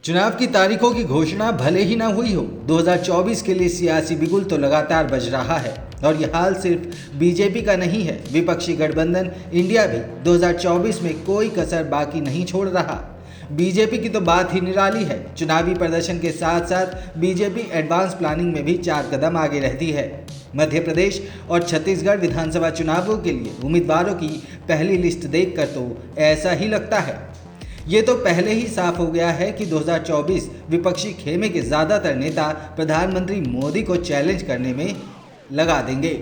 चुनाव की तारीखों की घोषणा भले ही ना हुई हो, 2024 के लिए सियासी बिगुल तो लगातार बज रहा है। और ये हाल सिर्फ बीजेपी का नहीं है, विपक्षी गठबंधन इंडिया भी 2024 में कोई कसर बाकी नहीं छोड़ रहा। बीजेपी की तो बात ही निराली है। चुनावी प्रदर्शन के साथ साथ बीजेपी एडवांस प्लानिंग में भी 4 कदम आगे रहती है। मध्य प्रदेश और छत्तीसगढ़ विधानसभा चुनावों के लिए उम्मीदवारों की पहली लिस्ट देखकर तो ऐसा ही लगता है। ये तो पहले ही साफ हो गया है कि 2024 विपक्षी खेमे के ज़्यादातर नेता प्रधानमंत्री मोदी को चैलेंज करने में लगा देंगे।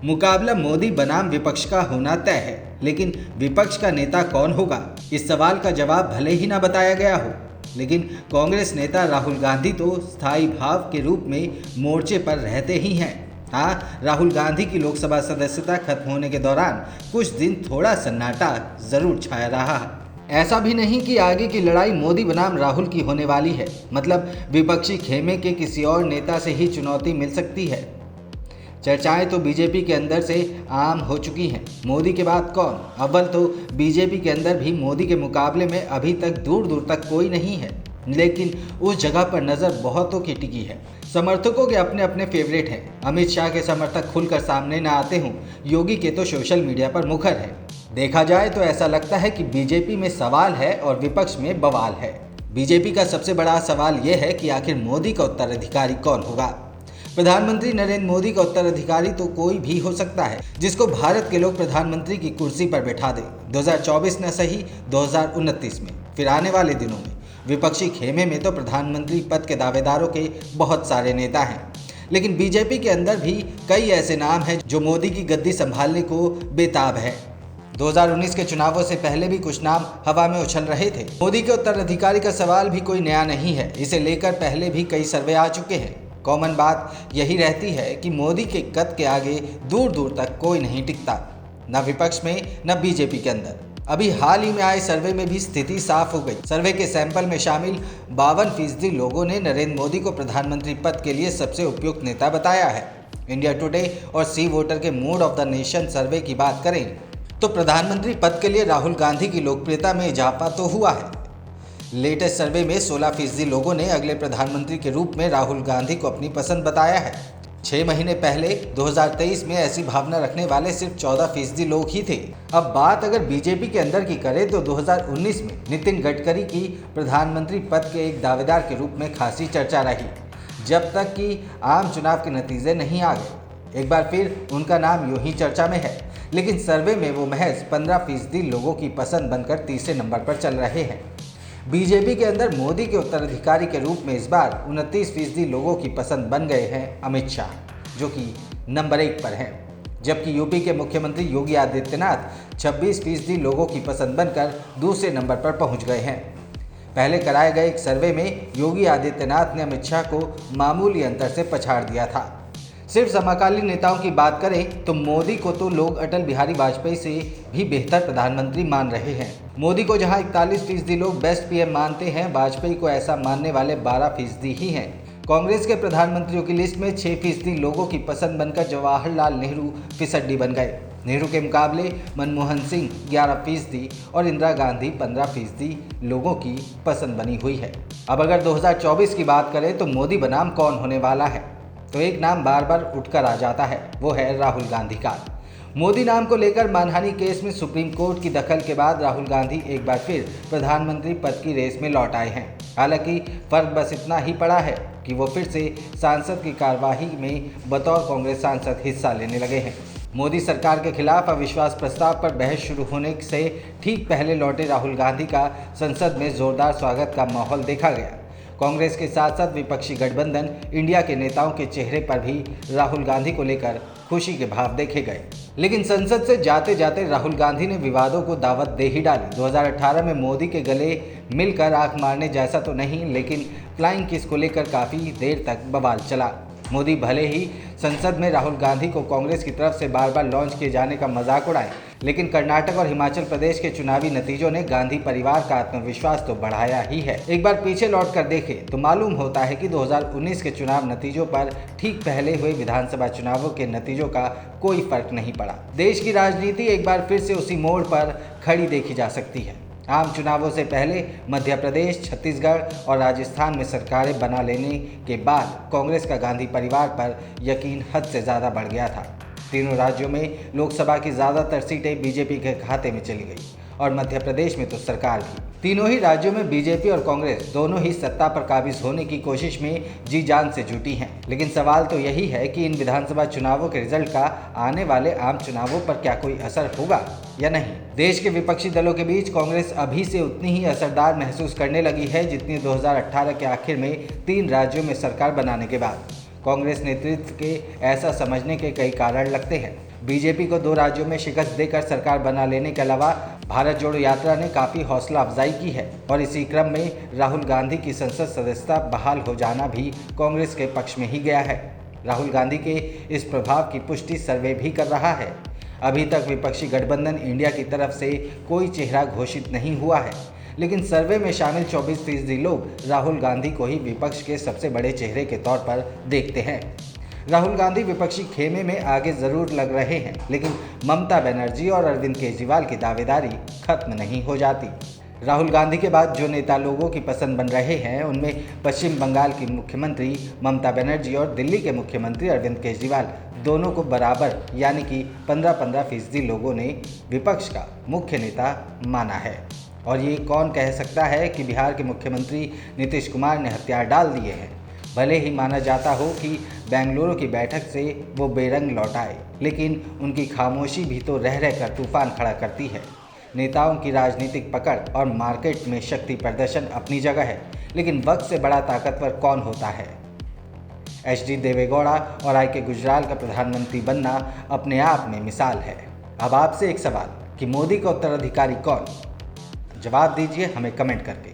मुकाबला मोदी बनाम विपक्ष का होना तय है, लेकिन विपक्ष का नेता कौन होगा, इस सवाल का जवाब भले ही ना बताया गया हो, लेकिन कांग्रेस नेता राहुल गांधी तो स्थायी भाव के रूप में मोर्चे पर रहते ही हैं। हाँ, राहुल गांधी की लोकसभा सदस्यता खत्म होने के दौरान कुछ दिन थोड़ा सन्नाटा जरूर छाया रहा। ऐसा भी नहीं कि आगे की लड़ाई मोदी बनाम राहुल की होने वाली है, मतलब विपक्षी खेमे के किसी और नेता से ही चुनौती मिल सकती है। चर्चाएं तो बीजेपी के अंदर से आम हो चुकी हैं। मोदी के बाद कौन? अव्वल तो बीजेपी के अंदर भी मोदी के मुकाबले में अभी तक दूर दूर तक कोई नहीं है, लेकिन उस जगह पर नज़र बहुतों की टिकी है। समर्थकों के अपने अपने फेवरेट हैं। अमित शाह के समर्थक खुलकर सामने न आते हों, योगी के तो सोशल मीडिया पर मुखर है। देखा जाए तो ऐसा लगता है कि बीजेपी में सवाल है और विपक्ष में बवाल है। बीजेपी का सबसे बड़ा सवाल यह है कि आखिर मोदी का उत्तराधिकारी कौन होगा। प्रधानमंत्री नरेंद्र मोदी का उत्तराधिकारी तो कोई भी हो सकता है, जिसको भारत के लोग प्रधानमंत्री की कुर्सी पर बैठा दें। 2024 न सही, 2029 में, फिर आने वाले दिनों में विपक्षी खेमे में तो प्रधानमंत्री पद के दावेदारों के बहुत सारे नेता हैं, लेकिन बीजेपी के अंदर भी कई ऐसे नाम हैं जो मोदी की गद्दी संभालने को बेताब है। 2019 के चुनावों से पहले भी कुछ नाम हवा में उछल रहे थे। मोदी के उत्तराधिकारी का सवाल भी कोई नया नहीं है, इसे लेकर पहले भी कई सर्वे आ चुके हैं। कॉमन बात यही रहती है कि मोदी के कद के आगे दूर दूर तक कोई नहीं टिकता, न विपक्ष में न बीजेपी के अंदर। अभी हाल ही में आए सर्वे में भी स्थिति साफ हो गई। सर्वे के सैंपल में शामिल 52% लोगों ने नरेंद्र मोदी को प्रधानमंत्री पद के लिए सबसे उपयुक्त नेता बताया है। इंडिया टुडे और सी वोटर के मूड ऑफ द नेशन सर्वे की बात करें तो प्रधानमंत्री पद के लिए राहुल गांधी की लोकप्रियता में इजाफा तो हुआ है। लेटेस्ट सर्वे में 16% लोगों ने अगले प्रधानमंत्री के रूप में राहुल गांधी को अपनी पसंद बताया है। 6 महीने पहले 2023 में ऐसी भावना रखने वाले सिर्फ 14% लोग ही थे। अब बात अगर बीजेपी के अंदर की करें तो 2019 में नितिन गडकरी की प्रधानमंत्री पद के एक दावेदार के रूप में खासी चर्चा रही, जब तक कि आम चुनाव के नतीजे नहीं आ गए। एक बार फिर उनका नाम यूं ही चर्चा में है, लेकिन सर्वे में वो महज 15% लोगों की पसंद बनकर तीसरे नंबर पर चल रहे हैं। बीजेपी के अंदर मोदी के उत्तराधिकारी के रूप में इस बार 29% लोगों की पसंद बन गए हैं अमित शाह, जो कि नंबर 1 पर हैं, जबकि यूपी के मुख्यमंत्री योगी आदित्यनाथ 26% लोगों की पसंद बनकर दूसरे नंबर पर पहुंच गए हैं। पहले कराए गए एक सर्वे में योगी आदित्यनाथ ने अमित शाह को मामूली अंतर से पछाड़ दिया था। सिर्फ समकालीन नेताओं की बात करें तो मोदी को तो लोग अटल बिहारी वाजपेयी से भी बेहतर प्रधानमंत्री मान रहे हैं। मोदी को जहां 41% लोग बेस्ट पीएम मानते हैं, वाजपेयी को ऐसा मानने वाले 12% ही हैं। कांग्रेस के प्रधानमंत्रियों की लिस्ट में 6% लोगों की पसंद बनकर जवाहरलाल नेहरू फिसड्डी बन गए। नेहरू के मुकाबले मनमोहन सिंह 11% और इंदिरा गांधी 15% लोगों की पसंद बनी हुई है। अब अगर 2024 की बात करें तो मोदी बनाम कौन होने वाला है, तो एक नाम बार बार उठकर आ जाता है, वो है राहुल गांधी का। मोदी नाम को लेकर मानहानि केस में सुप्रीम कोर्ट की दखल के बाद राहुल गांधी एक बार फिर प्रधानमंत्री पद की रेस में लौट आए हैं। हालांकि फर्क बस इतना ही पड़ा है कि वो फिर से सांसद की कार्यवाही में बतौर कांग्रेस सांसद हिस्सा लेने लगे हैं। मोदी सरकार के खिलाफ अविश्वास प्रस्ताव पर बहस शुरू होने से ठीक पहले लौटे राहुल गांधी का संसद में जोरदार स्वागत का माहौल देखा गया। कांग्रेस के साथ साथ विपक्षी गठबंधन इंडिया के नेताओं के चेहरे पर भी राहुल गांधी को लेकर खुशी के भाव देखे गए। लेकिन संसद से जाते जाते राहुल गांधी ने विवादों को दावत दे ही डाली। 2018 में मोदी के गले मिलकर आंख मारने जैसा तो नहीं, लेकिन फ्लाइंग किस को लेकर काफ़ी देर तक बवाल चला। मोदी भले ही संसद में राहुल गांधी को कांग्रेस की तरफ से बार बार लॉन्च किए जाने का मजाक उड़ाएं, लेकिन कर्नाटक और हिमाचल प्रदेश के चुनावी नतीजों ने गांधी परिवार का आत्मविश्वास तो बढ़ाया ही है। एक बार पीछे लौट कर देखें तो मालूम होता है कि 2019 के चुनाव नतीजों पर ठीक पहले हुए विधानसभा चुनावों के नतीजों का कोई फर्क नहीं पड़ा। देश की राजनीति एक बार फिर से उसी मोड़ पर खड़ी देखी जा सकती है। आम चुनावों से पहले मध्य प्रदेश, छत्तीसगढ़ और राजस्थान में सरकारें बना लेने के बाद कांग्रेस का गांधी परिवार पर यकीन हद से ज़्यादा बढ़ गया था। तीनों राज्यों में लोकसभा की ज़्यादातर सीटें बीजेपी के खाते में चली गई और मध्य प्रदेश में तो सरकार भी। तीनों ही राज्यों में बीजेपी और कांग्रेस दोनों ही सत्ता पर काबिज होने की कोशिश में जी जान से जुटी हैं। लेकिन सवाल तो यही है कि इन विधानसभा चुनावों के रिजल्ट का आने वाले आम चुनावों पर क्या कोई असर होगा या नहीं। देश के विपक्षी दलों के बीच कांग्रेस अभी से उतनी ही असरदार महसूस करने लगी है जितनी 2018 के आखिर में 3 राज्यों में सरकार बनाने के बाद। कांग्रेस नेतृत्व के ऐसा समझने के कई कारण लगते हैं। बीजेपी को 2 राज्यों में शिकस्त देकर सरकार बना लेने के अलावा भारत जोड़ो यात्रा ने काफ़ी हौसला अफजाई की है और इसी क्रम में राहुल गांधी की संसद सदस्यता बहाल हो जाना भी कांग्रेस के पक्ष में ही गया है। राहुल गांधी के इस प्रभाव की पुष्टि सर्वे भी कर रहा है। अभी तक विपक्षी गठबंधन इंडिया की तरफ से कोई चेहरा घोषित नहीं हुआ है, लेकिन सर्वे में शामिल 24% लोग राहुल गांधी को ही विपक्ष के सबसे बड़े चेहरे के तौर पर देखते हैं। राहुल गांधी विपक्षी खेमे में आगे जरूर लग रहे हैं, लेकिन ममता बनर्जी और अरविंद केजरीवाल की दावेदारी खत्म नहीं हो जाती। राहुल गांधी के बाद जो नेता लोगों की पसंद बन रहे हैं उनमें पश्चिम बंगाल की मुख्यमंत्री ममता बनर्जी और दिल्ली के मुख्यमंत्री अरविंद केजरीवाल दोनों को बराबर यानी कि 15-15% लोगों ने विपक्ष का मुख्य नेता माना है। और ये कौन कह सकता है कि बिहार के मुख्यमंत्री नीतीश कुमार ने हथियार डाल दिए हैं। भले ही माना जाता हो कि बेंगलुरु की बैठक से वो बेरंग लौट आए, लेकिन उनकी खामोशी भी तो रह रहकर तूफान खड़ा करती है। नेताओं की राजनीतिक पकड़ और मार्केट में शक्ति प्रदर्शन अपनी जगह है, लेकिन वक्त से बड़ा ताकतवर कौन होता है। HD देवेगौड़ा और IK गुजराल का प्रधानमंत्री बनना अपने आप में मिसाल है। अब आपसे एक सवाल कि मोदी का उत्तराधिकारी कौन? जवाब दीजिए हमें कमेंट करके।